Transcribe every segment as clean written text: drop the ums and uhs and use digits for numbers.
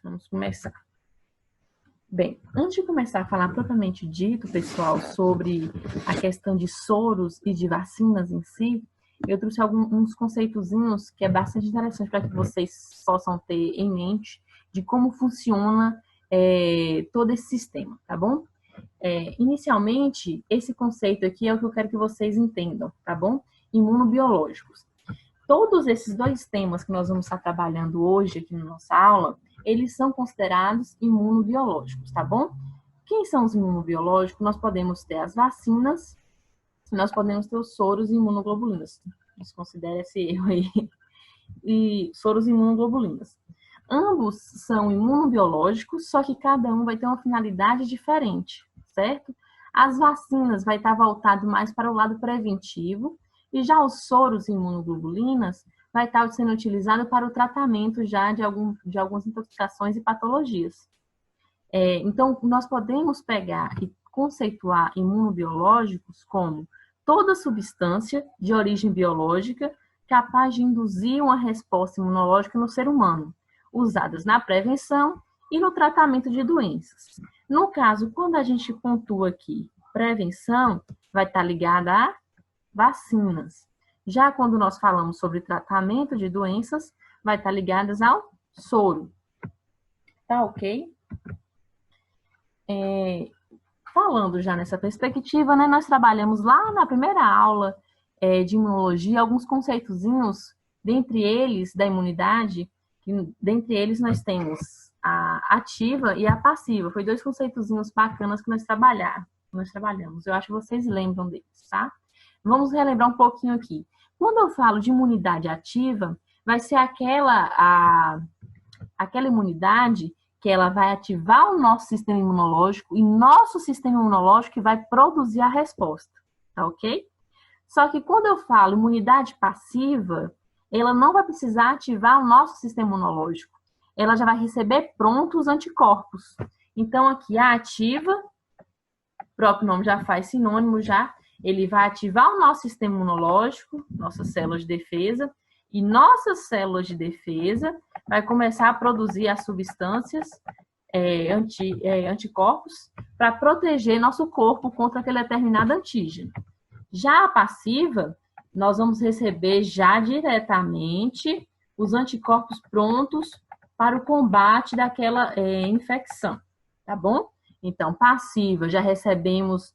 Vamos começar. Bem, antes de começar a falar propriamente dito, pessoal, sobre a questão de soros e de vacinas em si, eu trouxe alguns conceitozinhos que é bastante interessante para que vocês possam ter em mente de como funciona todo esse sistema, tá bom? Inicialmente, esse conceito aqui é o que eu quero que vocês entendam, tá bom? Imunobiológicos. Todos esses dois temas que nós vamos estar trabalhando hoje aqui na nossa aula, eles são considerados imunobiológicos, tá bom? Quem são os imunobiológicos? Nós podemos ter as vacinas, nós podemos ter os soros e imunoglobulinas. Desconsidere esse erro aí. E soros e imunoglobulinas. Ambos são imunobiológicos, só que cada um vai ter uma finalidade diferente, certo? As vacinas vai estar voltado mais para o lado preventivo, e já os soros e imunoglobulinas vai estar sendo utilizado para o tratamento já de algumas intoxicações e patologias. Então, nós podemos pegar e conceituar imunobiológicos como toda substância de origem biológica capaz de induzir uma resposta imunológica no ser humano, usadas na prevenção e no tratamento de doenças. No caso, quando a gente pontua aqui prevenção, vai estar ligada a vacinas. Já quando nós falamos sobre tratamento de doenças, vai estar ligadas ao soro. Tá ok? Falando já nessa perspectiva, né, nós trabalhamos lá na primeira aula de imunologia alguns conceitozinhos, dentre eles da imunidade, dentre eles nós temos a ativa e a passiva. Foi dois conceitozinhos bacanas que nós trabalhamos. Eu acho que vocês lembram deles, tá? Vamos relembrar um pouquinho aqui. Quando eu falo de imunidade ativa, vai ser aquela imunidade que ela vai ativar o nosso sistema imunológico e nosso sistema imunológico vai produzir a resposta, tá ok? Só que quando eu falo imunidade passiva, ela não vai precisar ativar o nosso sistema imunológico. Ela já vai receber prontos anticorpos. Então, aqui a ativa, o próprio nome já faz sinônimo já, ele vai ativar o nosso sistema imunológico, nossas células de defesa, e nossas células de defesa vai começar a produzir as substâncias anticorpos para proteger nosso corpo contra aquele determinado antígeno. Já a passiva, nós vamos receber já diretamente os anticorpos prontos para o combate daquela infecção, tá bom? Então, passiva, já recebemos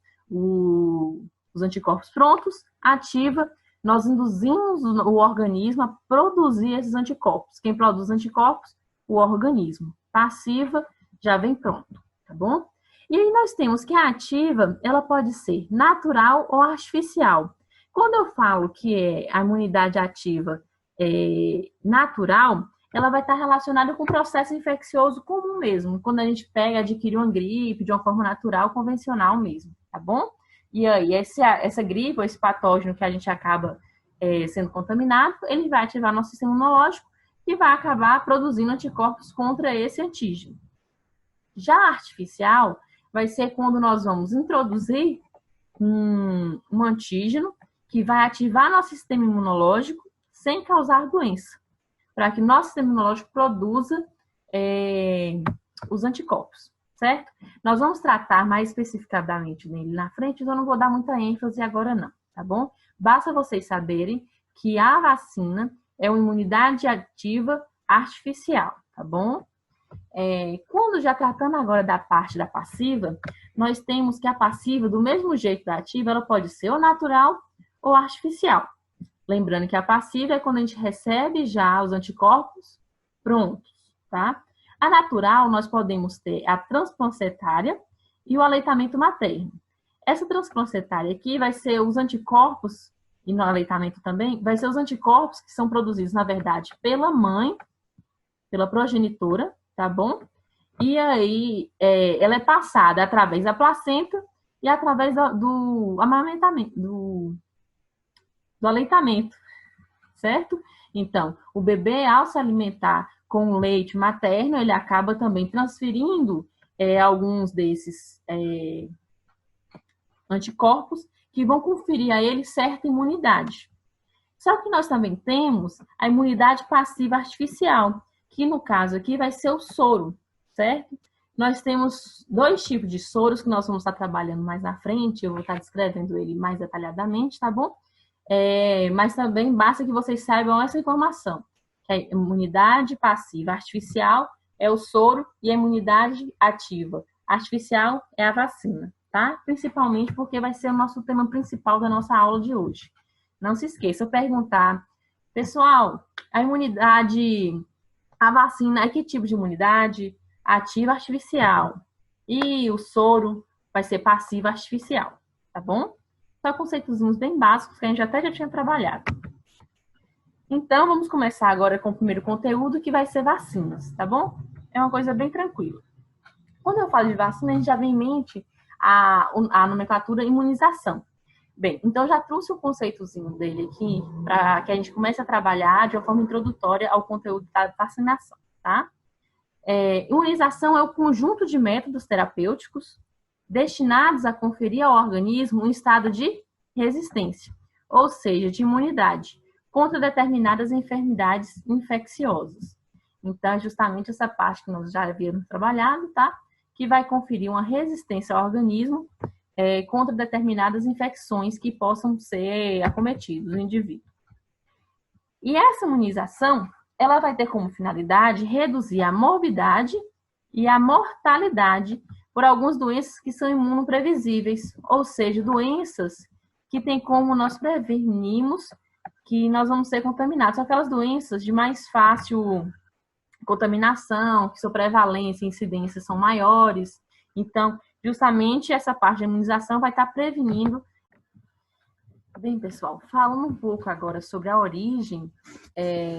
os anticorpos prontos. Ativa, nós induzimos o organismo a produzir esses anticorpos. Quem produz anticorpos? O organismo. Passiva, já vem pronto, tá bom? E aí nós temos que a ativa, ela pode ser natural ou artificial. Quando eu falo que a imunidade ativa natural, ela vai estar relacionada com o processo infeccioso comum mesmo, quando a gente pega e adquire uma gripe de uma forma natural, convencional mesmo, tá bom? E aí, essa gripe, ou esse patógeno que a gente acaba sendo contaminado, ele vai ativar nosso sistema imunológico e vai acabar produzindo anticorpos contra esse antígeno. Já a artificial vai ser quando nós vamos introduzir um antígeno que vai ativar nosso sistema imunológico sem causar doença, para que nosso sistema imunológico produza os anticorpos, certo? Nós vamos tratar mais especificadamente nele na frente, então eu não vou dar muita ênfase agora não, tá bom? Basta vocês saberem que a vacina é uma imunidade ativa artificial, tá bom? Quando já tratando agora da parte da passiva, nós temos que a passiva, do mesmo jeito da ativa, ela pode ser ou natural ou artificial. Lembrando que a passiva é quando a gente recebe já os anticorpos prontos, tá? A natural, nós podemos ter a transplacentária e o aleitamento materno. Essa transplacentária aqui vai ser os anticorpos, e no aleitamento também, vai ser os anticorpos que são produzidos, na verdade, pela mãe, pela progenitora, tá bom? E aí, ela é passada através da placenta e através do amamentamento, do aleitamento, certo? Então, o bebê, ao se alimentar com o leite materno, ele acaba também transferindo alguns desses anticorpos que vão conferir a ele certa imunidade. Só que nós também temos a imunidade passiva artificial, que no caso aqui vai ser o soro, certo? Nós temos dois tipos de soros que nós vamos estar trabalhando mais na frente, eu vou estar descrevendo ele mais detalhadamente, tá bom? Mas também basta que vocês saibam essa informação, que a imunidade passiva artificial é o soro e a imunidade ativa artificial é a vacina, tá? Principalmente porque vai ser o nosso tema principal da nossa aula de hoje. Não se esqueça de perguntar, pessoal, a vacina é que tipo de imunidade? Ativa artificial. E o soro vai ser passiva artificial, tá bom? Só conceitozinhos bem básicos que a gente até já tinha trabalhado. Então, vamos começar agora com o primeiro conteúdo, que vai ser vacinas, tá bom? É uma coisa bem tranquila. Quando eu falo de vacina, a gente já vem em mente a nomenclatura imunização. Bem, então já trouxe o conceitozinho dele aqui para que a gente comece a trabalhar de uma forma introdutória ao conteúdo da vacinação, tá? Imunização é o conjunto de métodos terapêuticos destinados a conferir ao organismo um estado de resistência, ou seja, de imunidade, contra determinadas enfermidades infecciosas. Então, é justamente essa parte que nós já havíamos trabalhado, tá? Que vai conferir uma resistência ao organismo contra determinadas infecções que possam ser acometidos no indivíduo. E essa imunização, ela vai ter como finalidade reduzir a morbidade e a mortalidade por algumas doenças que são imunoprevisíveis, ou seja, doenças que tem como nós prevenirmos que nós vamos ser contaminados. São aquelas doenças de mais fácil contaminação, que sua prevalência e incidência são maiores. Então, justamente essa parte da imunização vai estar prevenindo. Bem, pessoal, falando um pouco agora sobre a origem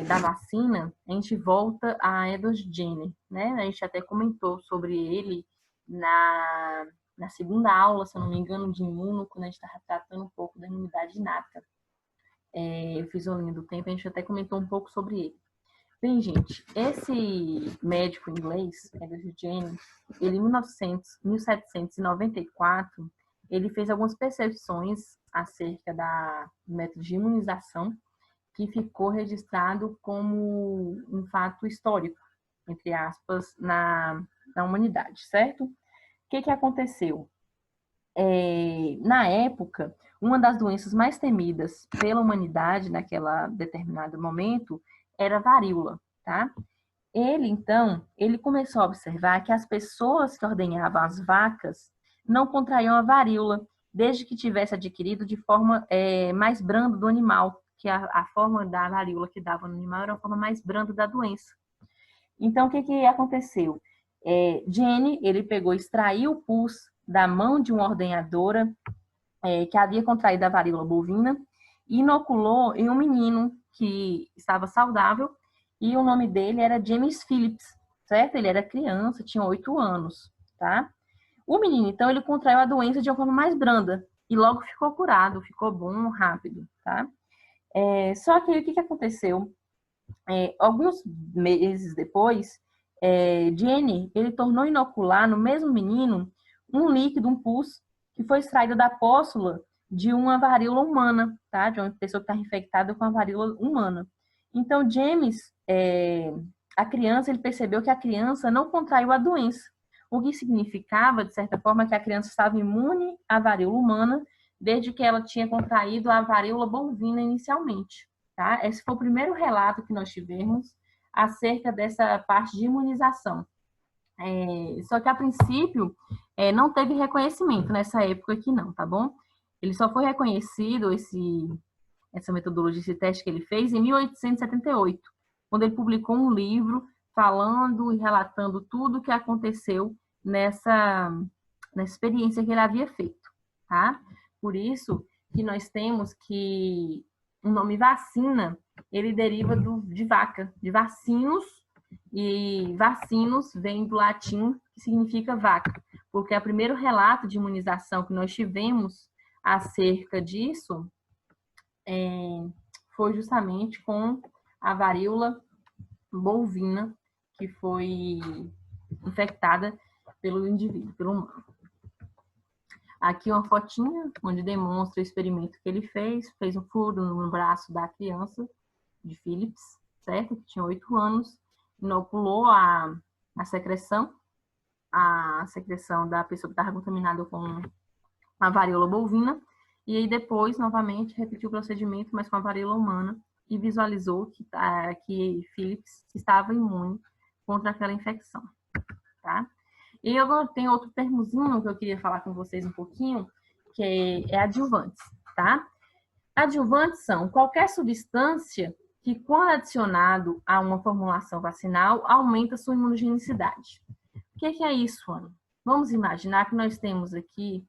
da vacina, a gente volta a Edward Jenner, né? A gente até comentou sobre ele na segunda aula, se eu não me engano, de imuno, quando a gente estava tratando um pouco da imunidade inata. Eu fiz uma linha do tempo, a gente até comentou um pouco sobre ele. Bem, gente, esse médico inglês, Edward Jenner, ele em 1794, ele fez algumas percepções acerca do método de imunização, que ficou registrado como um fato histórico, entre aspas, na humanidade, certo? O que aconteceu? Na época, uma das doenças mais temidas pela humanidade naquela determinado momento era a varíola, tá? Ele começou a observar que as pessoas que ordenhavam as vacas não contraíam a varíola, desde que tivesse adquirido de forma mais branda do animal, que a forma da varíola que dava no animal era a forma mais branda da doença. Então, o que aconteceu? Jenny, ele pegou, extraiu o pus da mão de uma ordenhadora que havia contraído a varíola bovina e inoculou em um menino que estava saudável, e o nome dele era James Phillips, certo? Ele era criança, tinha 8 anos, tá? O menino, então, ele contraiu a doença de uma forma mais branda e logo ficou curado, ficou bom, rápido, tá? Só que o que aconteceu? Alguns meses depois, Jenny, ele tornou inocular no mesmo menino um líquido, um pus, que foi extraído da póstula de uma varíola humana, tá? De uma pessoa que está infectada com a varíola humana. Então, James, a criança, ele percebeu que a criança não contraiu a doença, o que significava, de certa forma, que a criança estava imune à varíola humana, desde que ela tinha contraído a varíola bovina inicialmente, tá? Esse foi o primeiro relato que nós tivemos acerca dessa parte de imunização. Só que, a princípio, não teve reconhecimento nessa época aqui não, tá bom? Ele só foi reconhecido, essa metodologia, esse teste que ele fez, em 1878, quando ele publicou um livro falando e relatando tudo o que aconteceu nessa experiência que ele havia feito, tá? Por isso que nós temos que o nome vacina, ele deriva de vaca, de vacinos, e vacinos vem do latim, que significa vaca, porque o primeiro relato de imunização que nós tivemos acerca disso foi justamente com a varíola bovina, que foi infectada pelo indivíduo, pelo humano. Aqui uma fotinha onde demonstra o experimento que ele fez um furo no braço da criança, de Phillips, certo? Que tinha 8 anos, inoculou a secreção da pessoa que estava contaminada com a varíola bovina, e aí depois, novamente, repetiu o procedimento, mas com a varíola humana, e visualizou que Phillips estava imune contra aquela infecção, tá? E eu tenho outro termozinho que eu queria falar com vocês um pouquinho, que é adjuvantes, tá? Adjuvantes são qualquer substância que, quando adicionado a uma formulação vacinal, aumenta sua imunogenicidade. O que é isso, Ana? Vamos imaginar que nós temos aqui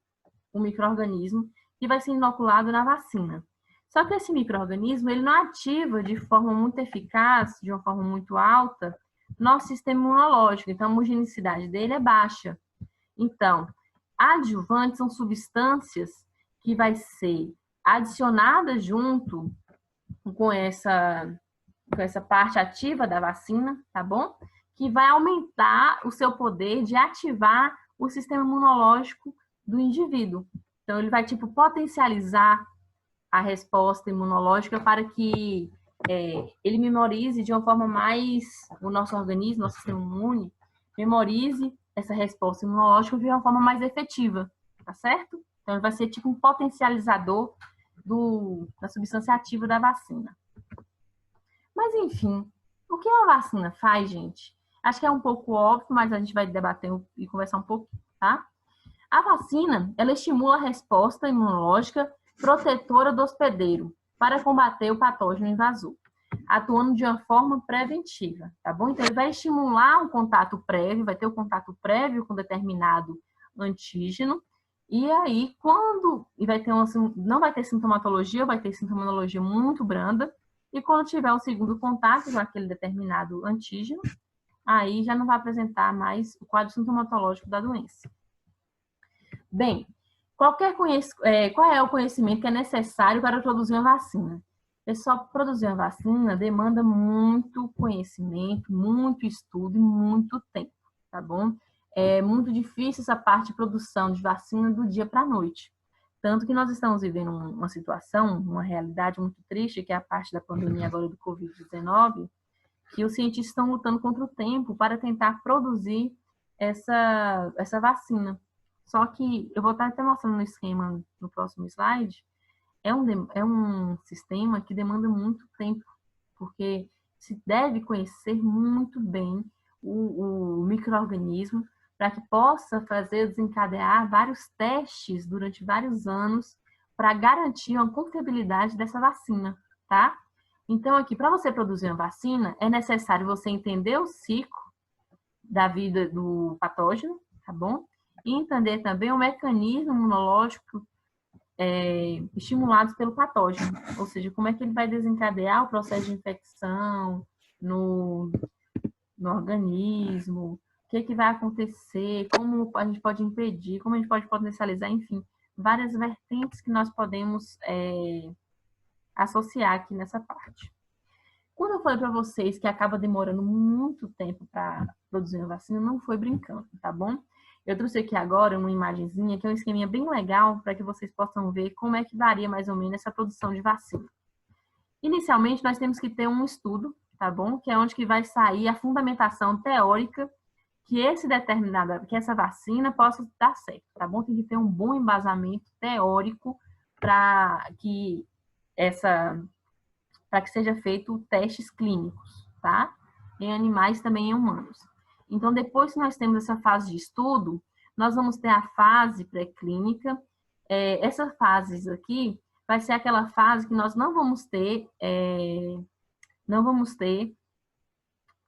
um micro-organismo que vai ser inoculado na vacina. Só que esse micro-organismo, ele não ativa de forma muito eficaz, de uma forma muito alta, nosso sistema imunológico. Então, a imunogenicidade dele é baixa. Então, adjuvantes são substâncias que vai ser adicionadas junto com essa parte ativa da vacina, tá bom? Que vai aumentar o seu poder de ativar o sistema imunológico do indivíduo. Então, ele vai, tipo, potencializar a resposta imunológica para que ele memorize de uma forma mais, o nosso organismo, nosso sistema imune, memorize essa resposta imunológica de uma forma mais efetiva, tá certo? Então, ele vai ser tipo um potencializador da substância ativa da vacina. Mas, enfim, o que uma vacina faz, gente? Acho que é um pouco óbvio, mas a gente vai debater e conversar um pouco, tá? A vacina, ela estimula a resposta imunológica protetora do hospedeiro para combater o patógeno invasor, atuando de uma forma preventiva, tá bom? Então, ele vai estimular um contato prévio, vai ter o contato prévio com determinado antígeno, e aí, não vai ter sintomatologia, vai ter sintomatologia muito branda, e quando tiver o segundo contato com aquele determinado antígeno, aí já não vai apresentar mais o quadro sintomatológico da doença. Bem, qual é o conhecimento que é necessário para produzir uma vacina? Pessoal, produzir uma vacina demanda muito conhecimento, muito estudo e muito tempo, tá bom? É muito difícil essa parte de produção de vacina do dia para a noite. Tanto que nós estamos vivendo uma situação, uma realidade muito triste, que é a parte da pandemia agora do Covid-19, que os cientistas estão lutando contra o tempo para tentar produzir essa vacina. Só que eu vou estar até mostrando no esquema no próximo slide, é um sistema que demanda muito tempo, porque se deve conhecer muito bem o micro-organismo para que possa desencadear vários testes durante vários anos para garantir uma confiabilidade dessa vacina, tá? Então, aqui, para você produzir uma vacina, é necessário você entender o ciclo da vida do patógeno, tá bom? E entender também o mecanismo imunológico estimulados pelo patógeno, ou seja, como é que ele vai desencadear o processo de infecção no organismo, o que vai acontecer, como a gente pode impedir, como a gente pode potencializar, enfim, várias vertentes que nós podemos associar aqui nessa parte. Quando eu falei para vocês que acaba demorando muito tempo para produzir uma vacina, não foi brincando, tá bom? Eu trouxe aqui agora uma imagenzinha que é um esqueminha bem legal para que vocês possam ver como é que varia mais ou menos essa produção de vacina. Inicialmente, nós temos que ter um estudo, tá bom? Que é onde que vai sair a fundamentação teórica que que essa vacina possa dar certo, tá bom? Tem que ter um bom embasamento teórico para que seja feito testes clínicos, tá? Em animais também em humanos. Então, depois que nós temos essa fase de estudo, nós vamos ter a fase pré-clínica. Essa fase aqui vai ser aquela fase que nós não vamos ter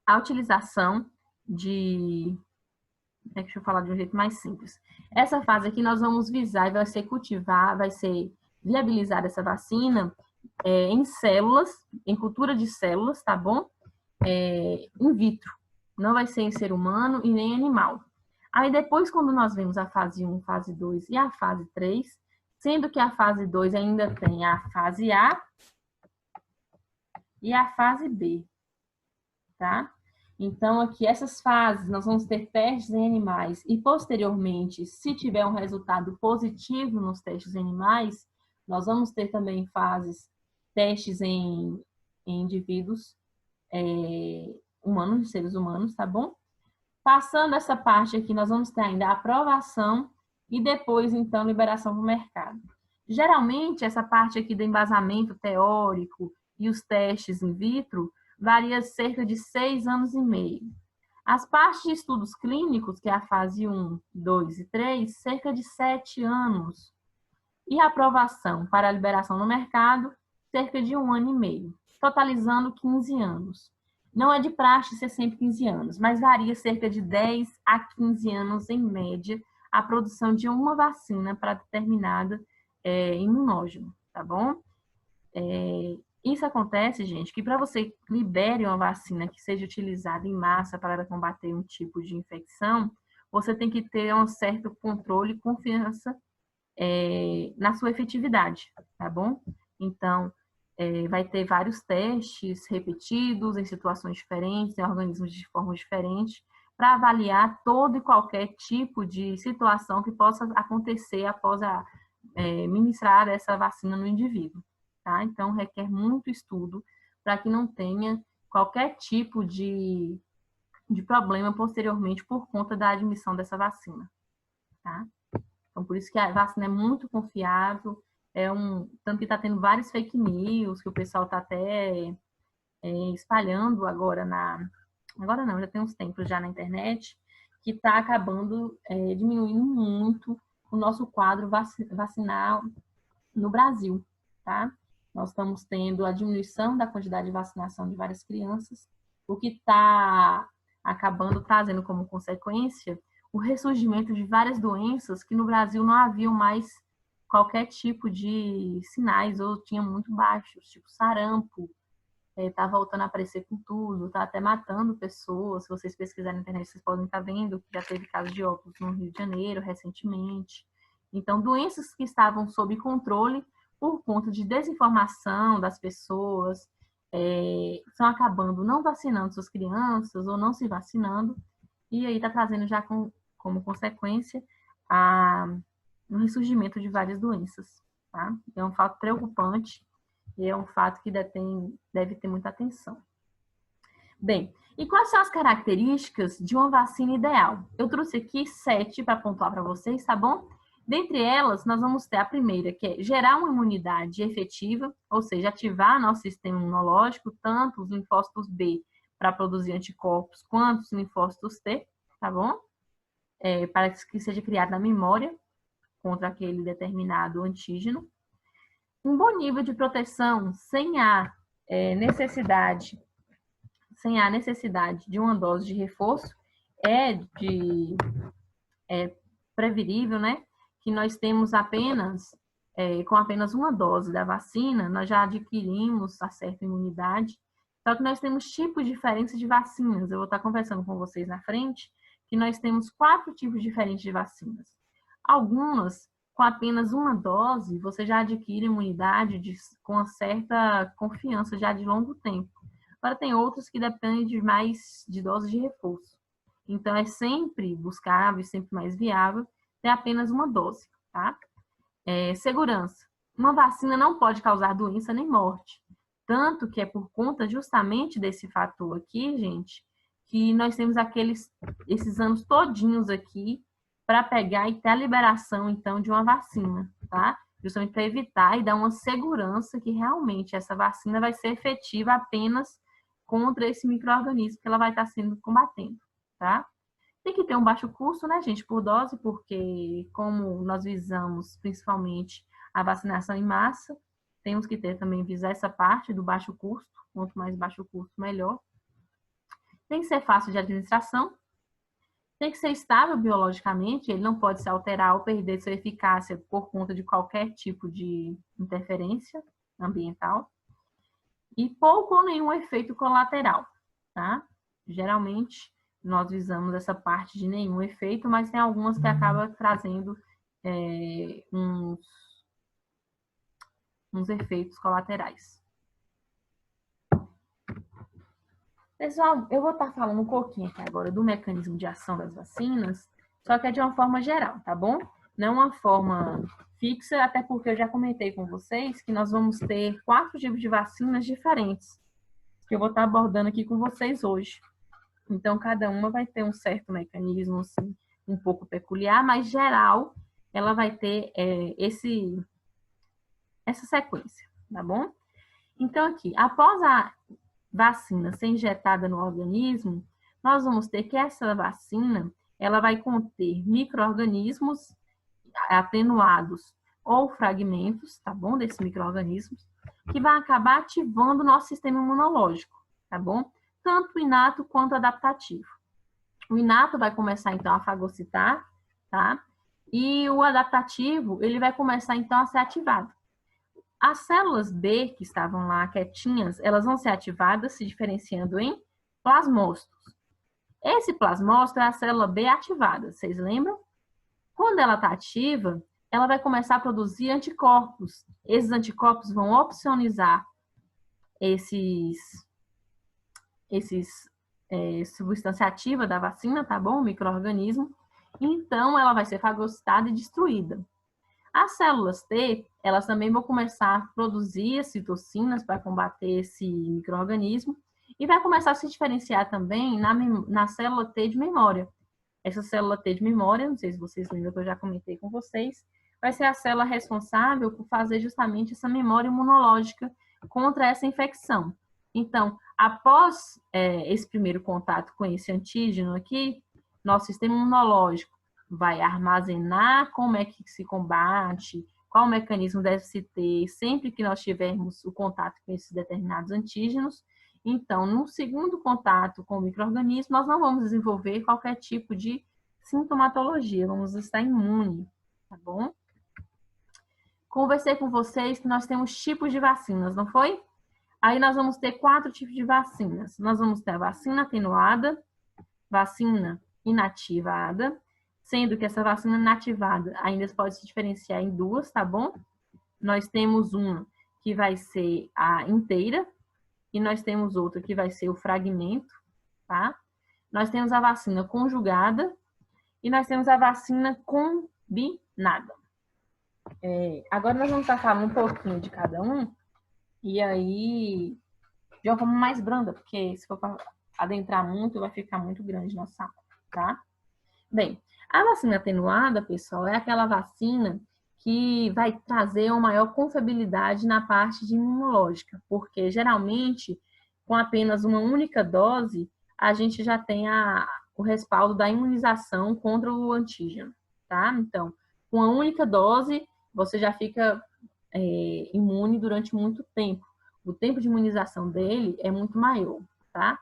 a utilização de... Deixa eu falar de um jeito mais simples. Essa fase aqui nós vamos visar e vai ser viabilizada essa vacina em células, em cultura de células, tá bom? In vitro. Não vai ser em ser humano e nem animal. Aí depois, quando nós vemos a fase 1, fase 2 e a fase 3, sendo que a fase 2 ainda tem a fase A e a fase B, tá? Então, aqui, essas fases, nós vamos ter testes em animais e, posteriormente, se tiver um resultado positivo nos testes em animais, nós vamos ter também testes em indivíduos humanos, de seres humanos, tá bom? Passando essa parte aqui, nós vamos ter ainda a aprovação e depois, então, liberação para o mercado. Geralmente, essa parte aqui do embasamento teórico e os testes in vitro varia cerca de 6 anos e meio. As partes de estudos clínicos, que é a fase 1, 2 e 3, cerca de 7 anos. E a aprovação para a liberação no mercado, cerca de 1 ano e meio, totalizando 15 anos. Não é de praxe ser sempre 15 anos, mas varia cerca de 10 a 15 anos, em média, a produção de uma vacina para determinada imunógeno, tá bom? Isso acontece, gente, que para você libere uma vacina que seja utilizada em massa para combater um tipo de infecção, você tem que ter um certo controle e confiança na sua efetividade, tá bom? Então, vai ter vários testes repetidos em situações diferentes, em organismos de formas diferentes, para avaliar todo e qualquer tipo de situação que possa acontecer após ministrar essa vacina no indivíduo, tá? Então, requer muito estudo para que não tenha qualquer tipo de problema posteriormente por conta da admissão dessa vacina, tá? Então, por isso que a vacina é muito confiável, tanto que está tendo vários fake news, que o pessoal está até espalhando agora agora não, já tem uns tempos já na internet, que está acabando diminuindo muito o nosso quadro vacinal no Brasil, tá? Nós estamos tendo a diminuição da quantidade de vacinação de várias crianças, o que está acabando trazendo como consequência o ressurgimento de várias doenças que no Brasil não haviam mais qualquer tipo de sinais ou tinham muito baixos, tipo sarampo, tá voltando a aparecer com tudo, tá até matando pessoas. Se vocês pesquisarem na internet, vocês podem estar vendo que já teve casos de óbitos no Rio de Janeiro recentemente. Então, doenças que estavam sob controle por conta de desinformação das pessoas, estão acabando não vacinando suas crianças ou não se vacinando, e aí está trazendo já como consequência um ressurgimento de várias doenças, tá? É um fato preocupante e é um fato que deve ter muita atenção. Bem, e quais são as características de uma vacina ideal? Eu trouxe aqui 7 para pontuar para vocês, tá bom? Dentre elas, nós vamos ter a primeira, que é gerar uma imunidade efetiva, ou seja, ativar nosso sistema imunológico, tanto os linfócitos B para produzir anticorpos, quanto os linfócitos T, tá bom? Para que seja criada a memória contra aquele determinado antígeno. Um bom nível de proteção sem a necessidade de uma dose de reforço é preverível, né? Que nós temos com apenas uma dose da vacina, nós já adquirimos a certa imunidade. Só que nós temos tipos diferentes de vacinas. Eu vou estar conversando com vocês na frente, que nós temos 4 tipos diferentes de vacinas. Algumas, com apenas uma dose, você já adquire imunidade com uma certa confiança já de longo tempo. Agora, tem outros que dependem de mais de doses de reforço. Então, é sempre buscável, sempre mais viável, ter apenas uma dose, tá? Segurança. Uma vacina não pode causar doença nem morte. Tanto que é por conta justamente desse fator aqui, gente, que nós temos esses anos todinhos aqui para pegar e ter a liberação, então, de uma vacina, tá? Justamente para evitar e dar uma segurança que realmente essa vacina vai ser efetiva apenas contra esse micro-organismo que ela vai estar sendo combatendo, tá? Tem que ter um baixo custo, né, gente, por dose, porque como nós visamos principalmente a vacinação em massa, temos que também visar essa parte do baixo custo, quanto mais baixo custo, melhor. Tem que ser fácil de administração, tem que ser estável biologicamente, ele não pode se alterar ou perder sua eficácia por conta de qualquer tipo de interferência ambiental. E pouco ou nenhum efeito colateral, tá? Geralmente, nós visamos essa parte de nenhum efeito, mas tem algumas que acabam trazendo uns efeitos colaterais. Pessoal, eu vou estar falando um pouquinho aqui agora do mecanismo de ação das vacinas, só que é de uma forma geral, tá bom? Não uma forma fixa, até porque eu já comentei com vocês que nós vamos ter 4 tipos de vacinas diferentes, que eu vou estar abordando aqui com vocês hoje, Então, cada uma vai ter um certo mecanismo, assim, um pouco peculiar, mas geral, ela vai ter essa sequência, tá bom? Então, aqui, após a vacina ser injetada no organismo, nós vamos ter que essa vacina, ela vai conter micro-organismos atenuados ou fragmentos, tá bom? Desses micro-organismos, que vai acabar ativando o nosso sistema imunológico, tá bom? Tanto inato quanto adaptativo. O inato vai começar, então, a fagocitar, tá? E o adaptativo, ele vai começar, então, a ser ativado. As células B, que estavam lá quietinhas, elas vão ser ativadas, se diferenciando em plasmócitos. Esse plasmócito é a célula B ativada, vocês lembram? Quando ela está ativa, ela vai começar a produzir anticorpos. Esses anticorpos vão opsonizar substância ativa da vacina, tá bom? O micro-organismo. Então, ela vai ser fagocitada e destruída. As células T, elas também vão começar a produzir citocinas para combater esse micro-organismo e vai começar a se diferenciar também na célula T de memória. Essa célula T de memória, não sei se vocês lembram que eu já comentei com vocês, vai ser a célula responsável por fazer justamente essa memória imunológica contra essa infecção. Então, após esse primeiro contato com esse antígeno aqui, nosso sistema imunológico vai armazenar como é que se combate, qual mecanismo deve se ter sempre que nós tivermos o contato com esses determinados antígenos. Então, no segundo contato com o micro-organismo, nós não vamos desenvolver qualquer tipo de sintomatologia, vamos estar imune, tá bom? Conversei com vocês que nós temos tipos de vacinas, não foi? Aí nós vamos ter 4 tipos de vacinas. Nós vamos ter a vacina atenuada, vacina inativada, sendo que essa vacina inativada ainda pode se diferenciar em 2, tá bom? Nós temos uma que vai ser a inteira e nós temos outra que vai ser o fragmento, tá? Nós temos a vacina conjugada e nós temos a vacina combinada. Agora nós vamos estar falando um pouquinho de cada um e aí de uma forma mais branda, porque se for para adentrar muito, vai ficar muito grande nossa aula, tá? Bem, a vacina atenuada, pessoal, é aquela vacina que vai trazer uma maior confiabilidade na parte de imunológica, porque geralmente, com apenas uma única dose, a gente já tem o respaldo da imunização contra o antígeno, tá? Então, com a única dose, você já fica imune durante muito tempo. O tempo de imunização dele é muito maior, tá?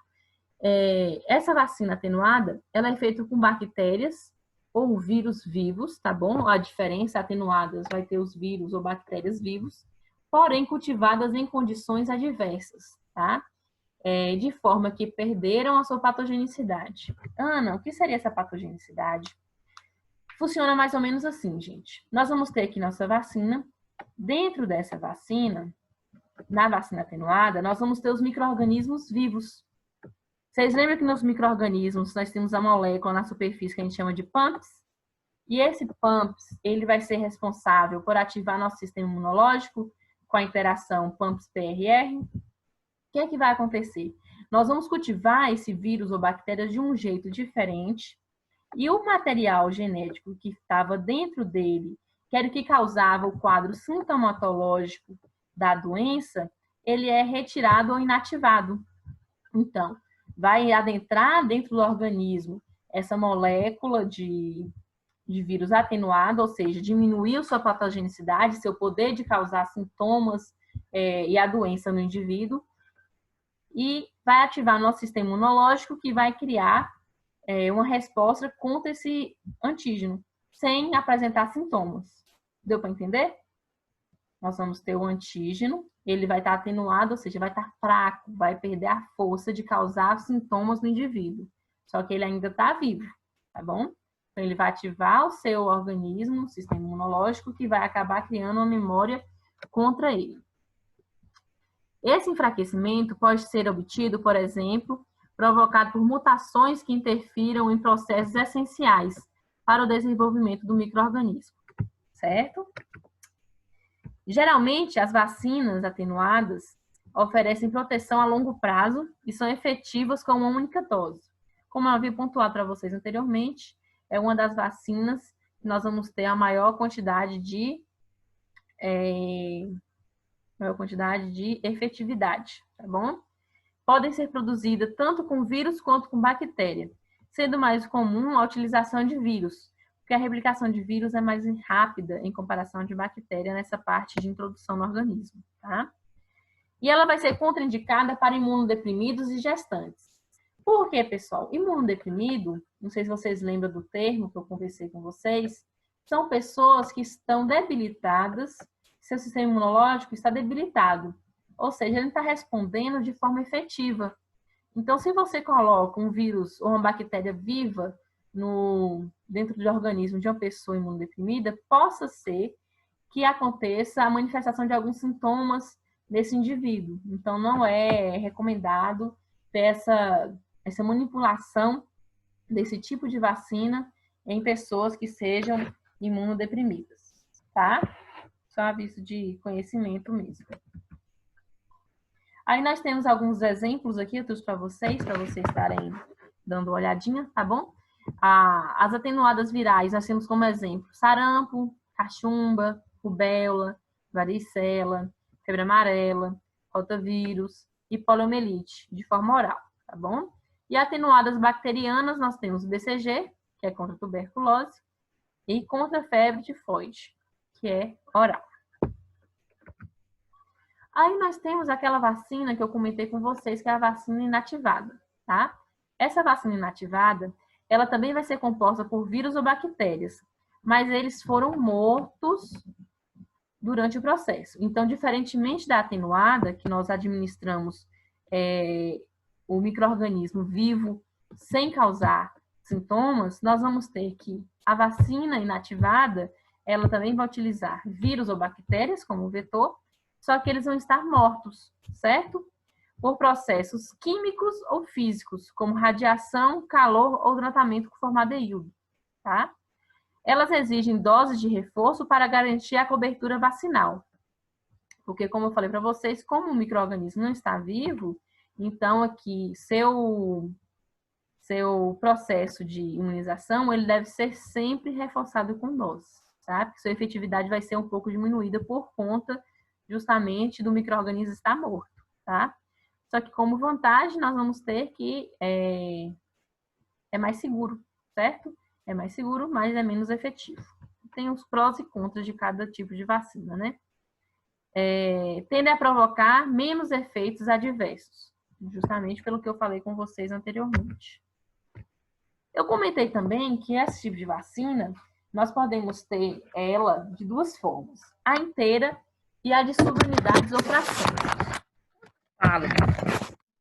Essa vacina atenuada, ela é feita com bactérias ou vírus vivos, tá bom? A diferença, atenuadas, vai ter os vírus ou bactérias vivos, porém cultivadas em condições adversas, tá? De forma que perderam a sua patogenicidade. Ana, o que seria essa patogenicidade? Funciona mais ou menos assim, gente. Nós vamos ter aqui nossa vacina. Dentro dessa vacina, na vacina atenuada, nós vamos ter os micro-organismos vivos. Vocês lembram que nos micro-organismos nós temos a molécula na superfície que a gente chama de PAMPs? E esse PAMPs, ele vai ser responsável por ativar nosso sistema imunológico com a interação PAMPs-PRR. O que é que vai acontecer? Nós vamos cultivar esse vírus ou bactéria de um jeito diferente e o material genético que estava dentro dele, que era o que causava o quadro sintomatológico da doença, ele é retirado ou inativado. Então, vai adentrar dentro do organismo essa molécula de vírus atenuado, ou seja, diminuiu sua patogenicidade, seu poder de causar sintomas e a doença no indivíduo, e vai ativar nosso sistema imunológico, que vai criar uma resposta contra esse antígeno, sem apresentar sintomas. Deu para entender? Nós vamos ter o antígeno, ele vai estar atenuado, ou seja, vai estar fraco, vai perder a força de causar sintomas no indivíduo. Só que ele ainda está vivo, tá bom? Então, ele vai ativar o seu organismo, o sistema imunológico, que vai acabar criando uma memória contra ele. Esse enfraquecimento pode ser obtido, por exemplo, provocado por mutações que interfiram em processos essenciais para o desenvolvimento do micro-organismo, certo? Geralmente, as vacinas atenuadas oferecem proteção a longo prazo e são efetivas com uma única dose. como eu havia pontuado para vocês anteriormente, é uma das vacinas que nós vamos ter a maior quantidade de efetividade, tá bom? Podem ser produzidas tanto com vírus quanto com bactéria, sendo mais comum a utilização de vírus, porque a replicação de vírus é mais rápida em comparação de bactéria nessa parte de introdução no organismo, tá? E ela vai ser contraindicada para imunodeprimidos e gestantes. Por quê, pessoal? Imunodeprimido, não sei se vocês lembram do termo que eu conversei com vocês, são pessoas que estão debilitadas, seu sistema imunológico está debilitado, ou seja, ele não está respondendo de forma efetiva. Então, se você coloca um vírus ou uma bactéria viva dentro do organismo de uma pessoa imunodeprimida, possa ser que aconteça a manifestação de alguns sintomas nesse indivíduo. Então, não é recomendado ter essa manipulação desse tipo de vacina em pessoas que sejam imunodeprimidas, tá? Só aviso de conhecimento mesmo. Aí nós temos alguns exemplos aqui, eu trouxe para vocês estarem dando uma olhadinha, tá bom? As atenuadas virais, nós temos como exemplo sarampo, cachumba, rubéola, varicela, febre amarela, rotavírus e poliomielite, de forma oral, tá bom? E atenuadas bacterianas, nós temos BCG, que é contra a tuberculose, e contra a febre tifoide, que é oral. Aí nós temos aquela vacina que eu comentei com vocês, que é a vacina inativada, tá? Essa vacina inativada, ela também vai ser composta por vírus ou bactérias, mas eles foram mortos durante o processo. Então, diferentemente da atenuada, que nós administramos o micro-organismo vivo sem causar sintomas, nós vamos ter que a vacina inativada, ela também vai utilizar vírus ou bactérias como vetor, só que eles vão estar mortos, certo? Por processos químicos ou físicos, como radiação, calor ou tratamento com formaldeído, tá? Elas exigem doses de reforço para garantir a cobertura vacinal. Porque, como eu falei para vocês, como o micro-organismo não está vivo, então aqui seu processo de imunização, ele deve ser sempre reforçado com doses, tá? Porque sua efetividade vai ser um pouco diminuída por conta justamente do micro-organismo estar morto, tá? Só que como vantagem, nós vamos ter que é mais seguro, certo? É mais seguro, mas é menos efetivo. Tem os prós e contras de cada tipo de vacina, né? Tende a provocar menos efeitos adversos, justamente pelo que eu falei com vocês anteriormente. Eu comentei também que esse tipo de vacina, nós podemos ter ela de duas formas, a inteira e a de subunidades ou frações.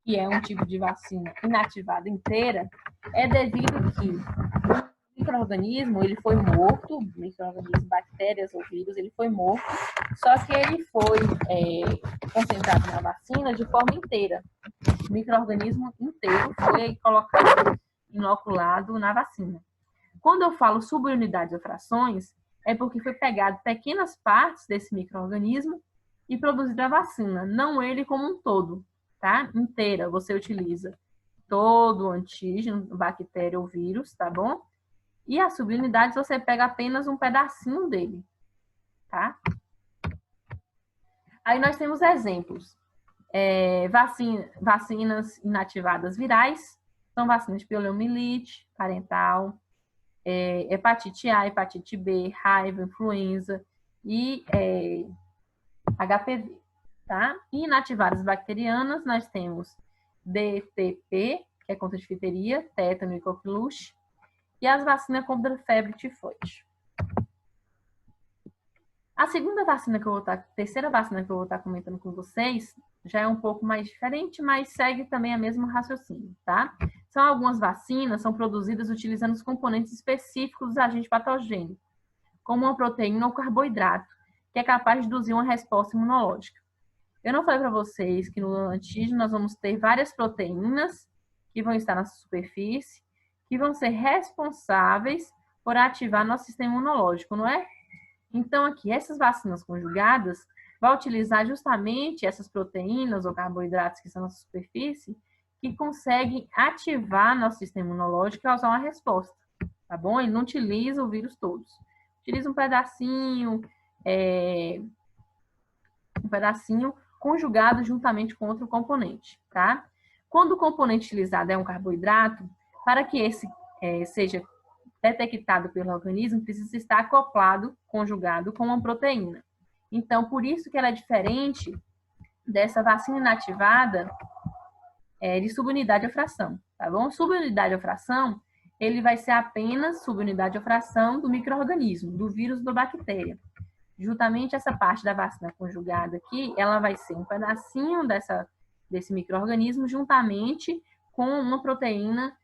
Que é um tipo de vacina inativada inteira, é devido que o micro-organismo, ele foi morto, o micro-organismo, bactérias ou vírus, ele foi morto, só que ele foi concentrado na vacina de forma inteira. O micro-organismo inteiro foi colocado, inoculado na vacina. Quando eu falo subunidades ou frações, é porque foi pegado pequenas partes desse micro-organismo e produzido a vacina, não ele como um todo, tá? Inteira, você utiliza todo o antígeno, bactéria ou vírus, tá bom? E as subunidades, você pega apenas um pedacinho dele, tá? Aí nós temos exemplos. Vacinas inativadas virais, são vacinas de poliomielite parental, hepatite A, hepatite B, raiva, influenza e HPV, tá? E inativadas bacterianas, nós temos DTP, que é contra a difteria, tétano e coqueluche, e as vacinas contra a febre tifoide. A terceira vacina que eu vou estar comentando com vocês, já é um pouco mais diferente, mas segue também o mesmo raciocínio, tá? São algumas vacinas, são produzidas utilizando os componentes específicos dos agentes patogênicos, como uma proteína ou carboidrato, que é capaz de induzir uma resposta imunológica. Eu não falei para vocês que no antígeno nós vamos ter várias proteínas que vão estar na superfície, que vão ser responsáveis por ativar nosso sistema imunológico, não é? Então, aqui, essas vacinas conjugadas vão utilizar justamente essas proteínas ou carboidratos que estão na superfície, que consegue ativar nosso sistema imunológico e causar uma resposta, tá bom? Ele não utiliza o vírus todos. Utiliza um pedacinho conjugado juntamente com outro componente, tá? Quando o componente utilizado é um carboidrato, para que esse seja detectado pelo organismo, precisa estar acoplado, conjugado com uma proteína. Então, por isso que ela é diferente dessa vacina inativada de subunidade ou fração, tá bom? Subunidade ou fração, ele vai ser apenas subunidade ou fração do micro-organismo, do vírus ou da bactéria. Justamente essa parte da vacina conjugada aqui, ela vai ser um pedacinho desse micro-organismo juntamente com uma proteína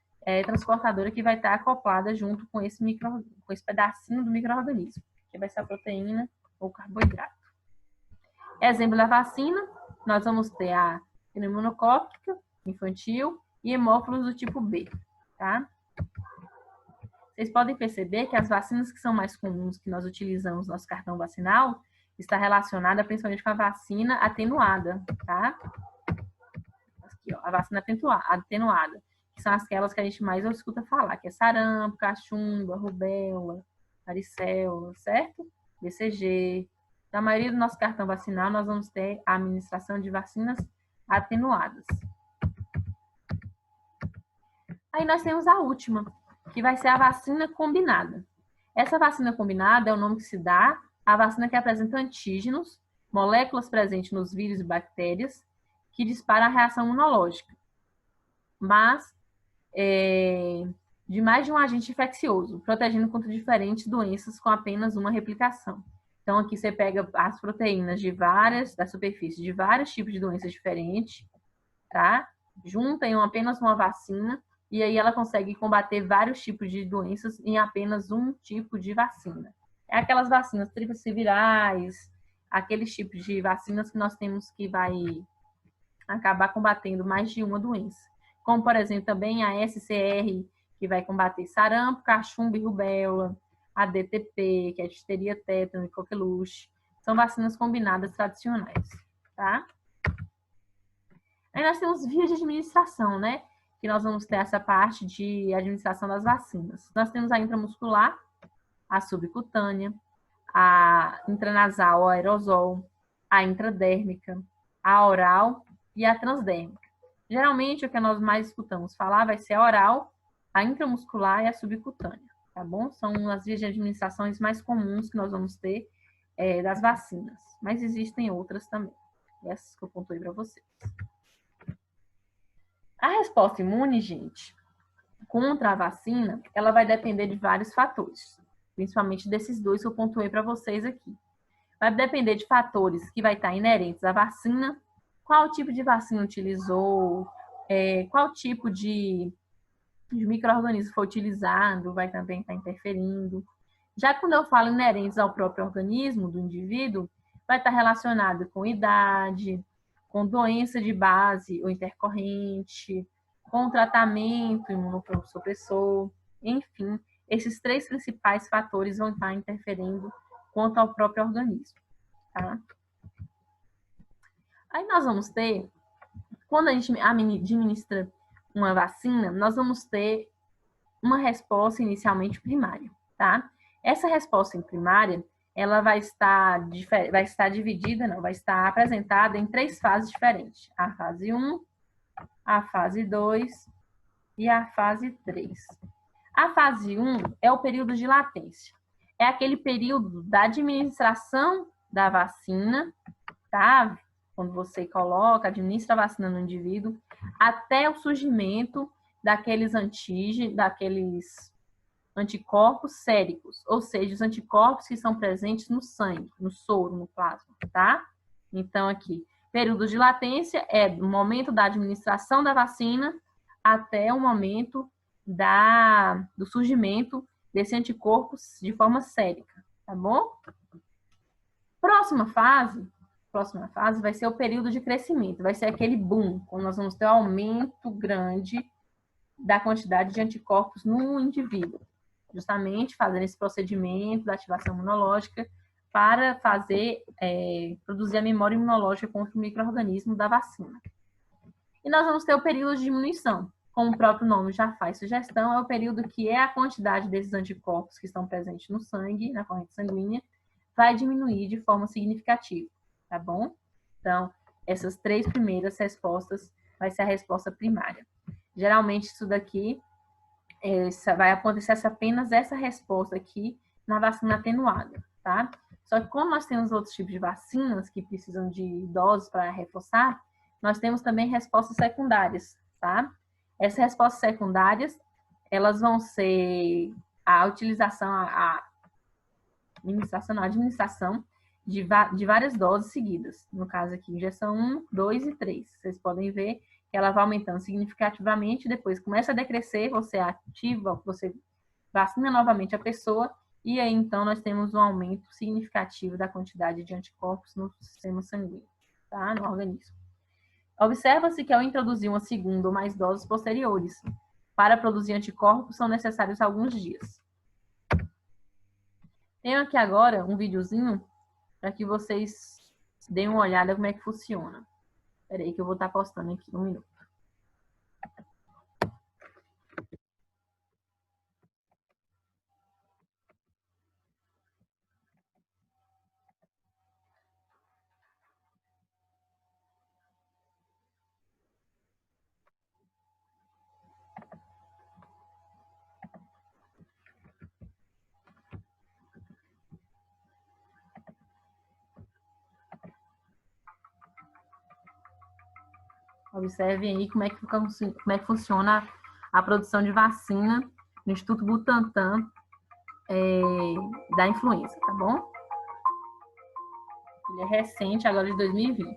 transportadora que vai estar acoplada junto com esse pedacinho do micro-organismo, que vai ser a proteína ou carboidrato. Exemplo da vacina, nós vamos ter a pneumonocócica infantil e hemófilos do tipo B, tá? Vocês podem perceber que as vacinas que são mais comuns que nós utilizamos no nosso cartão vacinal está relacionada principalmente com a vacina atenuada, tá? Aqui, ó, a vacina atenuada, que são aquelas que a gente mais escuta falar, que é sarampo, cachumba, rubéola, varicela, certo? BCG. Na maioria do nosso cartão vacinal, nós vamos ter a administração de vacinas atenuadas. Aí nós temos a última, que vai ser a vacina combinada. Essa vacina combinada é o nome que se dá à vacina que apresenta antígenos, moléculas presentes nos vírus e bactérias, que disparam a reação imunológica, mas de mais de um agente infeccioso, protegendo contra diferentes doenças com apenas uma replicação. Então, aqui você pega as proteínas da superfície de vários tipos de doenças diferentes, tá? Junta em apenas uma vacina, e aí ela consegue combater vários tipos de doenças em apenas um tipo de vacina. É aquelas vacinas tríplice-virais, aqueles tipos de vacinas que nós temos que vai acabar combatendo mais de uma doença. Como, por exemplo, também a SCR, que vai combater sarampo, cachumba e rubéola, a DTP, que é a difteria, tétano e coqueluche. São vacinas combinadas tradicionais, tá? Aí nós temos vias de administração, né? Que nós vamos ter essa parte de administração das vacinas. Nós temos a intramuscular, a subcutânea, a intranasal, o aerosol, a intradérmica, a oral e a transdérmica. Geralmente, o que nós mais escutamos falar vai ser a oral, a intramuscular e a subcutânea, tá bom? São as vias de administrações mais comuns que nós vamos ter das vacinas. Mas existem outras também. Essas que eu pontuei para vocês. A resposta imune, gente, contra a vacina, ela vai depender de vários fatores, principalmente desses dois que eu pontuei para vocês aqui. Vai depender de fatores que vai estar inerentes à vacina, qual tipo de vacina utilizou, qual tipo de micro-organismo foi utilizado, vai também estar interferindo. Já quando eu falo inerentes ao próprio organismo do indivíduo, vai estar relacionado com idade, com doença de base ou intercorrente, com tratamento imunossupressor, enfim, esses três principais fatores vão estar interferindo quanto ao próprio organismo, tá? Aí nós vamos ter, quando a gente administra uma vacina, nós vamos ter uma resposta inicialmente primária, tá? Essa resposta em primária, ela vai estar apresentada em três fases diferentes. A fase 1, a fase 2 e a fase 3. A fase 1 é o período de latência. É aquele período da administração da vacina, tá? Quando você administra a vacina no indivíduo, até o surgimento daqueles anticorpos séricos, ou seja, os anticorpos que são presentes no sangue, no soro, no plasma, tá? Então, aqui, período de latência é do momento da administração da vacina até o momento do surgimento desse anticorpo de forma sérica, tá bom? Próxima fase vai ser o período de crescimento, vai ser aquele boom, quando nós vamos ter um aumento grande da quantidade de anticorpos no indivíduo, justamente fazendo esse procedimento da ativação imunológica para produzir a memória imunológica contra o micro-organismo da vacina. E nós vamos ter o período de diminuição. Como o próprio nome já faz sugestão, é o período que é a quantidade desses anticorpos que estão presentes no sangue, na corrente sanguínea, vai diminuir de forma significativa, tá bom? Então, essas 3 primeiras respostas vai ser a resposta primária. Geralmente, isso daqui vai acontecer apenas essa resposta aqui na vacina atenuada, tá? Só que como nós temos outros tipos de vacinas que precisam de doses para reforçar, nós temos também respostas secundárias, tá? Essas respostas secundárias, elas vão ser a utilização, a administração de várias doses seguidas. No caso aqui, injeção 1, 2 e 3. Vocês podem ver que ela vai aumentando significativamente, depois começa a decrescer, você ativa, você vacina novamente a pessoa, e aí então nós temos um aumento significativo da quantidade de anticorpos no sistema sanguíneo, tá? No organismo. Observa-se que ao introduzir uma segunda ou mais doses posteriores, para produzir anticorpos são necessários alguns dias. Tenho aqui agora um videozinho para que vocês deem uma olhada como é que funciona. Espera aí que eu vou estar postando aqui um minuto. Observem aí como é que funciona a produção de vacina no Instituto Butantan da influenza, tá bom? Ele é recente, agora de 2020.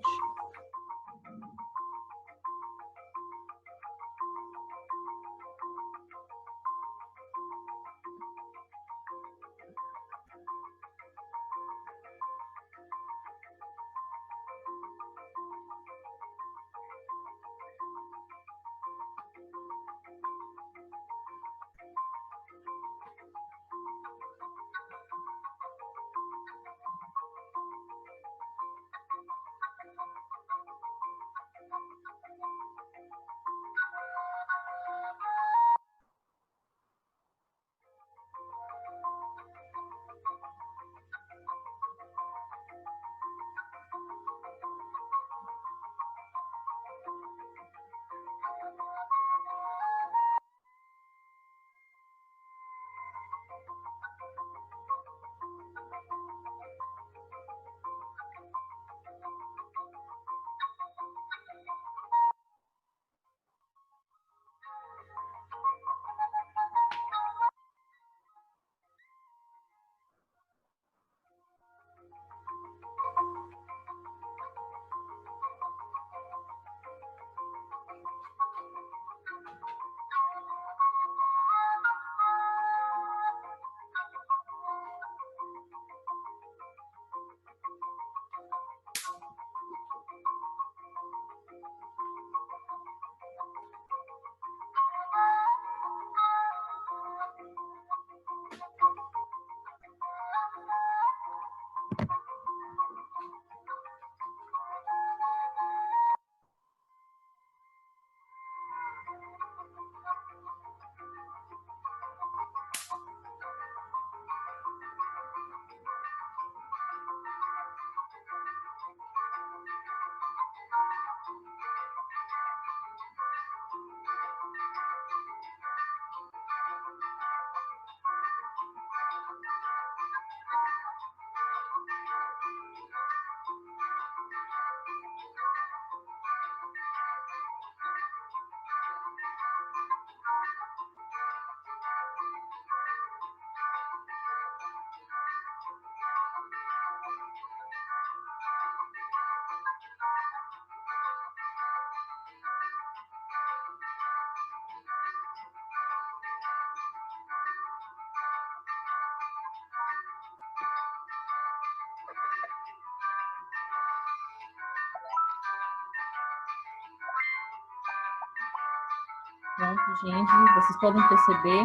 Pronto, gente, vocês podem perceber,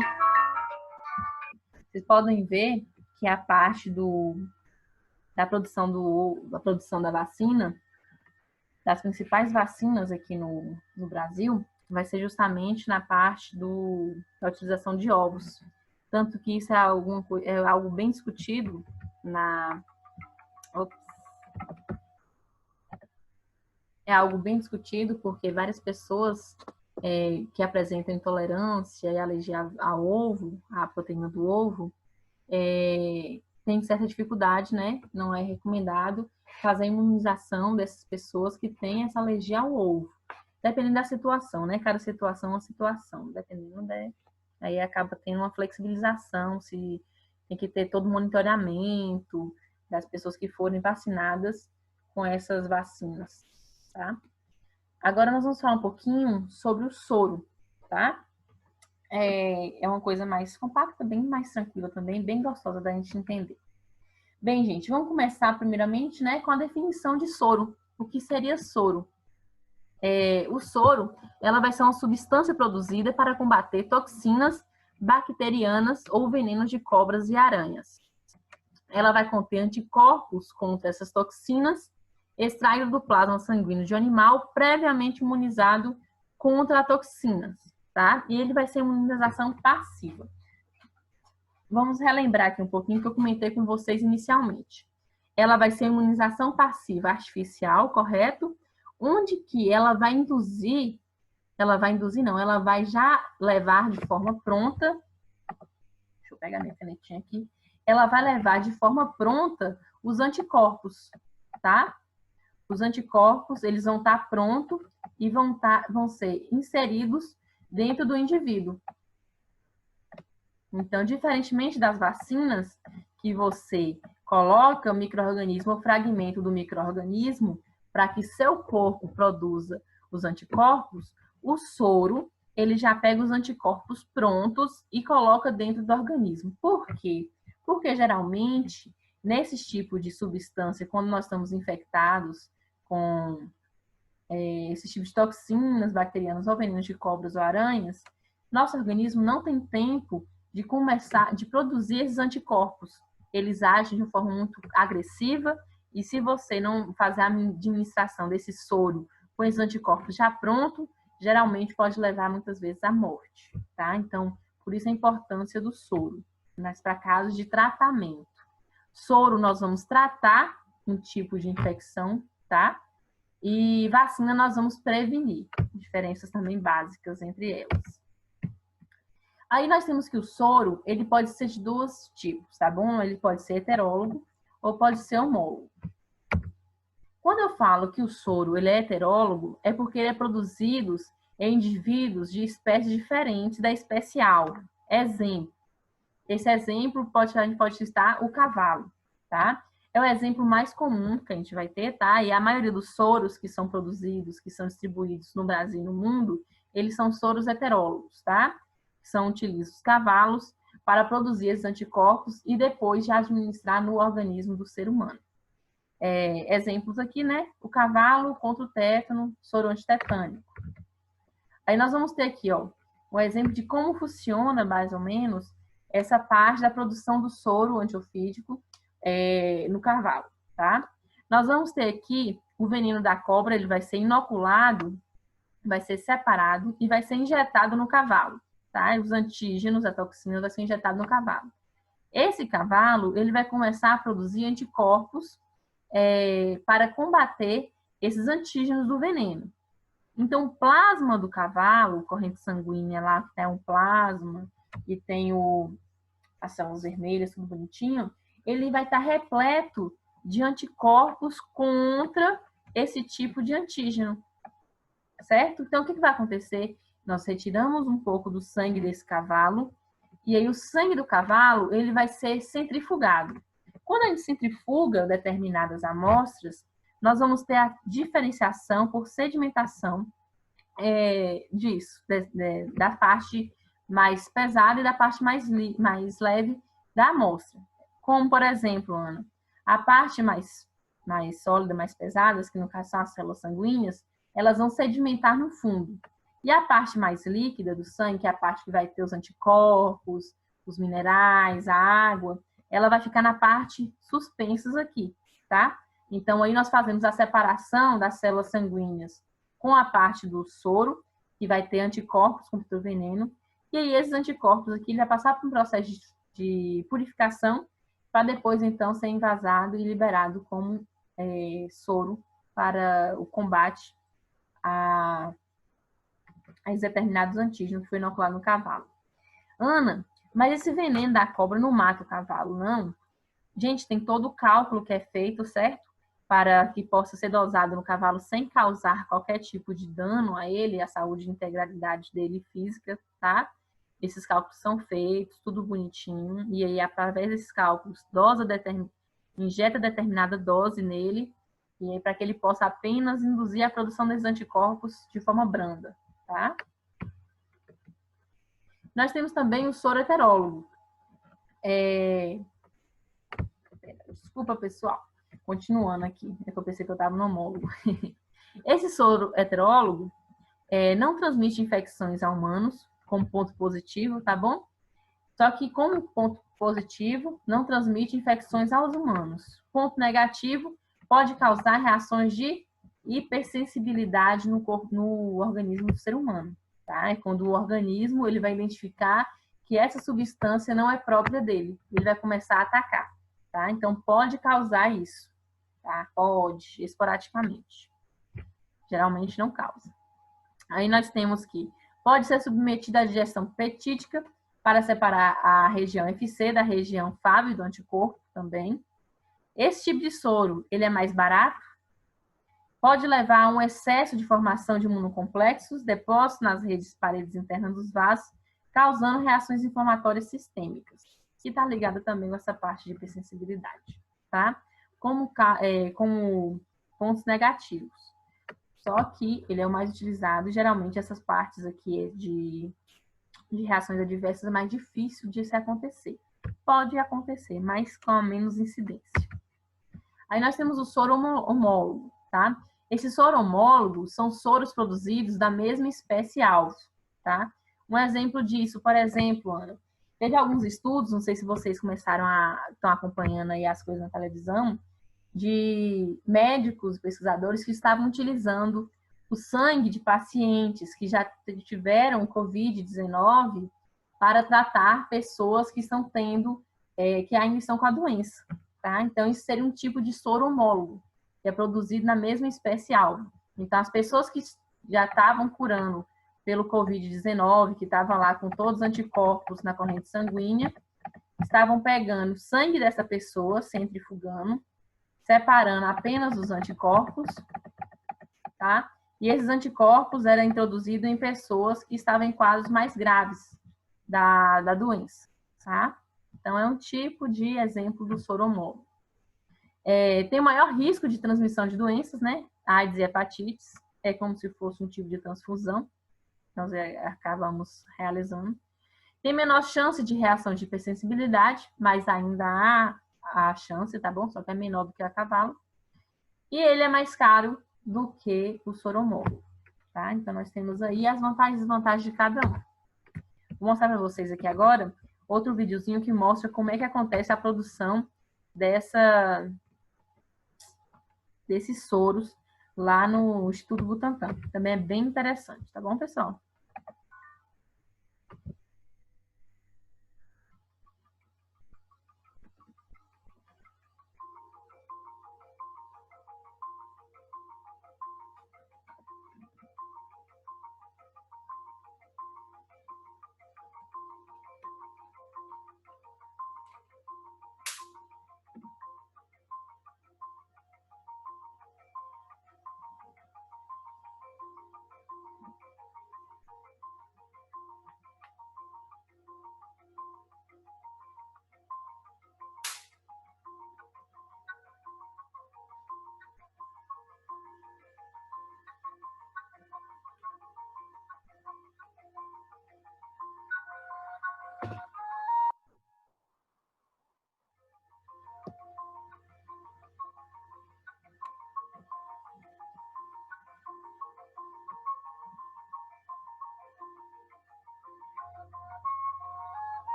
vocês podem ver que a parte da produção da vacina das principais vacinas aqui no Brasil vai ser justamente na parte da utilização de ovos. Tanto que isso é algo bem discutido é algo bem discutido porque várias pessoas que apresentam intolerância e alergia ao ovo, à proteína do ovo, têm certa dificuldade, né? Não é recomendado fazer a imunização dessas pessoas que têm essa alergia ao ovo. Dependendo da situação, né? Cada situação é uma situação. Dependendo, aí acaba tendo uma flexibilização, se tem que ter todo o monitoramento das pessoas que forem vacinadas com essas vacinas, tá? Agora nós vamos falar um pouquinho sobre o soro, tá? É uma coisa mais compacta, bem mais tranquila também, bem gostosa da gente entender. Bem, gente, vamos começar primeiramente, né, com a definição de soro. O que seria soro? O soro, ela vai ser uma substância produzida para combater toxinas bacterianas ou venenos de cobras e aranhas. Ela vai conter anticorpos contra essas toxinas, extraído do plasma sanguíneo de animal previamente imunizado contra toxinas, tá? E ele vai ser uma imunização passiva. Vamos relembrar aqui um pouquinho que eu comentei com vocês inicialmente. Ela vai ser imunização passiva artificial, correto? Onde que ela vai já levar de forma pronta, deixa eu pegar minha canetinha aqui, ela vai levar de forma pronta os anticorpos, tá? Os anticorpos, eles vão estar prontos e vão ser inseridos dentro do indivíduo. Então, diferentemente das vacinas, que você coloca o micro-organismo ou fragmento do micro-organismo para que seu corpo produza os anticorpos, o soro, ele já pega os anticorpos prontos e coloca dentro do organismo. Por quê? Porque, geralmente, nesse tipo de substância, quando nós estamos infectados com esse tipo de toxinas bacterianas ou venenos de cobras ou aranhas, nosso organismo não tem tempo de produzir esses anticorpos. Eles agem de forma muito agressiva e se você não fazer a administração desse soro com esses anticorpos já pronto, geralmente pode levar muitas vezes à morte, tá? Então, por isso a importância do soro, mas para casos de tratamento. Soro nós vamos tratar um tipo de infecção, tá? E vacina nós vamos prevenir, diferenças também básicas entre elas. Aí nós temos que o soro, ele pode ser de dois tipos, tá bom? Ele pode ser heterólogo ou pode ser homólogo. Quando eu falo que o soro ele é heterólogo, é porque ele é produzido em indivíduos de espécies diferentes da espécie alvo. Exemplo. Esse exemplo a gente pode citar o cavalo, tá? É o exemplo mais comum que a gente vai ter, tá? E a maioria dos soros que são produzidos, que são distribuídos no Brasil e no mundo, eles são soros heterólogos, tá? São utilizados os cavalos para produzir esses anticorpos e depois já administrar no organismo do ser humano. Exemplos aqui, né? O cavalo contra o tétano, soro antitetânico. Aí nós vamos ter aqui, ó, um exemplo de como funciona, mais ou menos, essa parte da produção do soro antiofídico no cavalo, tá? Nós vamos ter aqui o veneno da cobra, ele vai ser inoculado, vai ser separado e vai ser injetado no cavalo, tá? Os antígenos, a toxina vai ser injetada no cavalo. Esse cavalo, ele vai começar a produzir anticorpos para combater esses antígenos do veneno. Então, o plasma do cavalo, corrente sanguínea lá, tem um plasma e tem as células vermelhas, tudo bonitinho, ele vai estar repleto de anticorpos contra esse tipo de antígeno, certo? Então, o que vai acontecer? Nós retiramos um pouco do sangue desse cavalo e aí o sangue do cavalo, ele vai ser centrifugado. Quando a gente centrifuga determinadas amostras, nós vamos ter a diferenciação por sedimentação da parte mais pesada e da parte mais leve da amostra. Como, por exemplo, Ana, a parte mais sólida, mais pesada, que no caso são as células sanguíneas, elas vão sedimentar no fundo. E a parte mais líquida do sangue, que é a parte que vai ter os anticorpos, os minerais, a água, ela vai ficar na parte suspensas aqui, tá? Então, aí nós fazemos a separação das células sanguíneas com a parte do soro, que vai ter anticorpos contra o veneno. E aí, esses anticorpos aqui, ele vai passar por um processo de purificação, para depois, então, ser envasado e liberado como soro para o combate a determinados antígenos que foi inoculado no cavalo. Ana, mas esse veneno da cobra não mata o cavalo, não? Gente, tem todo o cálculo que é feito, certo? Para que possa ser dosado no cavalo sem causar qualquer tipo de dano a ele, a saúde e integralidade dele física, tá? Esses cálculos são feitos, tudo bonitinho, e aí, através desses cálculos, injeta determinada dose nele, e aí para que ele possa apenas induzir a produção desses anticorpos de forma branda, tá? Nós temos também o soro heterólogo. Desculpa, pessoal. Continuando aqui, é que eu pensei que eu estava no homólogo. Esse soro heterólogo não transmite infecções a humanos, como ponto positivo, tá bom? Só que, como ponto positivo, não transmite infecções aos humanos. Ponto negativo, pode causar reações de hipersensibilidade no organismo do ser humano. Tá? É quando o organismo ele vai identificar que essa substância não é própria dele. Ele vai começar a atacar. Tá? Então, pode causar isso. Tá? Pode, esporadicamente. Geralmente não causa. Aí nós temos que pode ser submetida à digestão peptídica para separar a região FC da região FAV do anticorpo também. Esse tipo de soro, ele é mais barato, pode levar a um excesso de formação de imunocomplexos, depósitos nas paredes internas dos vasos, causando reações inflamatórias sistêmicas, que está ligada também com essa parte de hipersensibilidade, tá? Como pontos negativos. Só que ele é o mais utilizado, e geralmente essas partes aqui de reações adversas é mais difícil de se acontecer. Pode acontecer, mas com menos incidência. Aí nós temos o soro homólogo, tá? Esses soro homólogos são soros produzidos da mesma espécie alvo, tá? Um exemplo disso, por exemplo, Ana, teve alguns estudos, não sei se vocês estão acompanhando aí as coisas na televisão, de médicos, pesquisadores que estavam utilizando o sangue de pacientes que já tiveram Covid-19 para tratar pessoas que estão que ainda estão com a doença. Tá? Então, isso seria um tipo de soro homólogo, que é produzido na mesma espécie alvo. Então, as pessoas que já estavam curando pelo Covid-19, que estavam lá com todos os anticorpos na corrente sanguínea, estavam pegando o sangue dessa pessoa, centrifugando, separando apenas os anticorpos, tá? E esses anticorpos eram introduzidos em pessoas que estavam em quadros mais graves da doença, tá? Então, é um tipo de exemplo do soro homólogo. Tem maior risco de transmissão de doenças, né? AIDS e hepatites. É como se fosse um tipo de transfusão. Nós acabamos realizando. Tem menor chance de reação de hipersensibilidade, mas ainda há a chance, tá bom? Só que é menor do que a cavalo. E ele é mais caro do que o soro homólogo, tá? Então, nós temos aí as vantagens e desvantagens de cada um. Vou mostrar para vocês aqui agora outro videozinho que mostra como é que acontece a produção desses soros lá no Instituto Butantan. Também é bem interessante, tá bom, pessoal?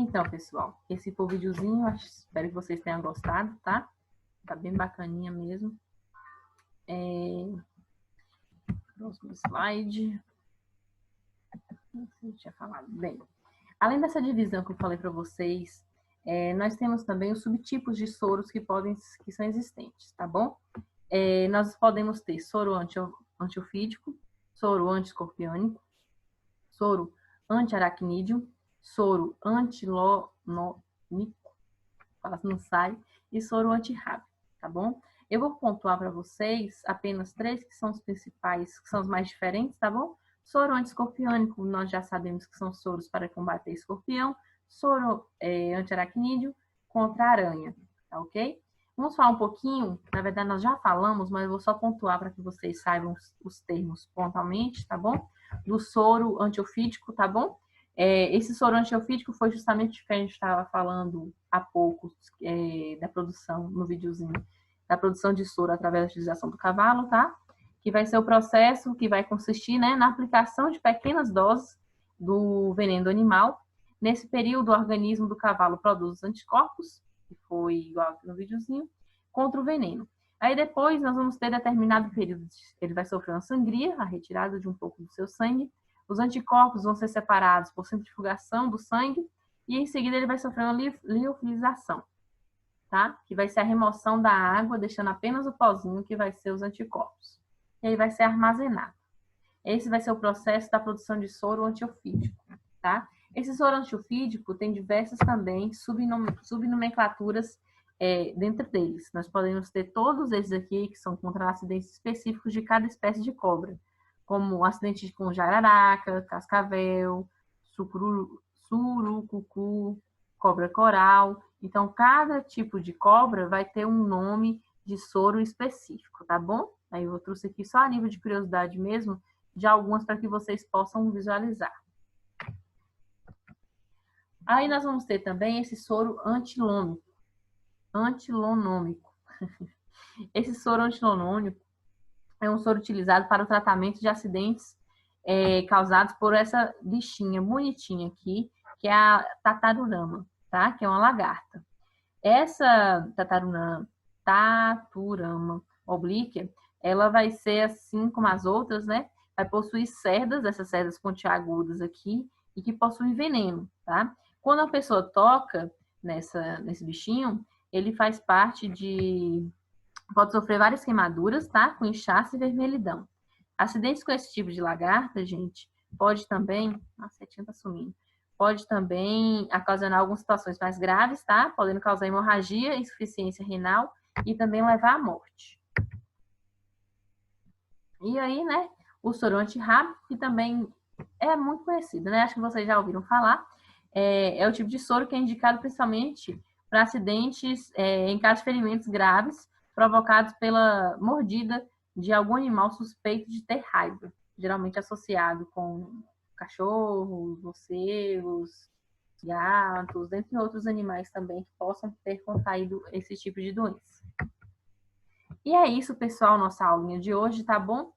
Então, pessoal, esse foi o videozinho. Espero que vocês tenham gostado, tá? Tá bem bacaninha mesmo. Próximo slide. Não sei se eu tinha falado. Bem, além dessa divisão que eu falei para vocês, nós temos também os subtipos de soros que são existentes, tá bom? Nós podemos ter soro antiofídico, soro antiescorpiônico, soro antiaracnídeo, soro antilonômico, não sai, e soro antirrábico, tá bom? Eu vou pontuar para vocês apenas 3 que são os principais, que são os mais diferentes, tá bom? Soro antiescorpiônico, nós já sabemos que são soros para combater escorpião. Soro antiaracnídeo contra a aranha, tá ok? Vamos falar um pouquinho, na verdade nós já falamos, mas eu vou só pontuar para que vocês saibam os termos pontualmente, tá bom? Do soro antiofídico, tá bom? Esse soro antiofídico foi justamente o que a gente estava falando há pouco, da produção, no videozinho, da produção de soro através da utilização do cavalo, tá? Que vai ser o processo que vai consistir, né, na aplicação de pequenas doses do veneno do animal. Nesse período, o organismo do cavalo produz os anticorpos, que foi igual aqui no videozinho, contra o veneno. Aí depois nós vamos ter determinado período, ele vai sofrer uma sangria, a retirada de um pouco do seu sangue. Os anticorpos vão ser separados por centrifugação do sangue e em seguida ele vai sofrer uma liofilização, tá? Que vai ser a remoção da água, deixando apenas o pozinho que vai ser os anticorpos. E aí vai ser armazenado. Esse vai ser o processo da produção de soro antiofídico, tá? Esse soro antiofídico tem diversas também subnomenclaturas dentro deles. Nós podemos ter todos esses aqui, que são contra acidentes específicos de cada espécie de cobra, como acidente com jararaca, cascavel, surucucu, cobra coral. Então, cada tipo de cobra vai ter um nome de soro específico, tá bom? Aí eu trouxe aqui só a nível de curiosidade mesmo, de algumas para que vocês possam visualizar. Aí nós vamos ter também esse soro antilonômico. Esse soro antilonômico é um soro utilizado para o tratamento de acidentes causados por essa bichinha bonitinha aqui, que é a taturama, tá? Que é uma lagarta. Essa taturama oblíquea, ela vai ser assim como as outras, né? Vai possuir cerdas, essas cerdas pontiagudas aqui, e que possuem veneno, tá? Quando a pessoa toca nesse bichinho, ele faz parte pode sofrer várias queimaduras, tá? Com inchaço e vermelhidão. Acidentes com esse tipo de lagarta, gente, pode também... A setinha tá sumindo. Pode também ocasionar algumas situações mais graves, tá? Podendo causar hemorragia, insuficiência renal e também levar à morte. E aí, né, o soro antirrábico, que também é muito conhecido, né? Acho que vocês já ouviram falar. É o tipo de soro que é indicado principalmente para acidentes em caso de ferimentos graves provocados pela mordida de algum animal suspeito de ter raiva, geralmente associado com cachorros, morcegos, gatos, dentre outros animais também que possam ter contraído esse tipo de doença. E é isso, pessoal, nossa aulinha de hoje, tá bom?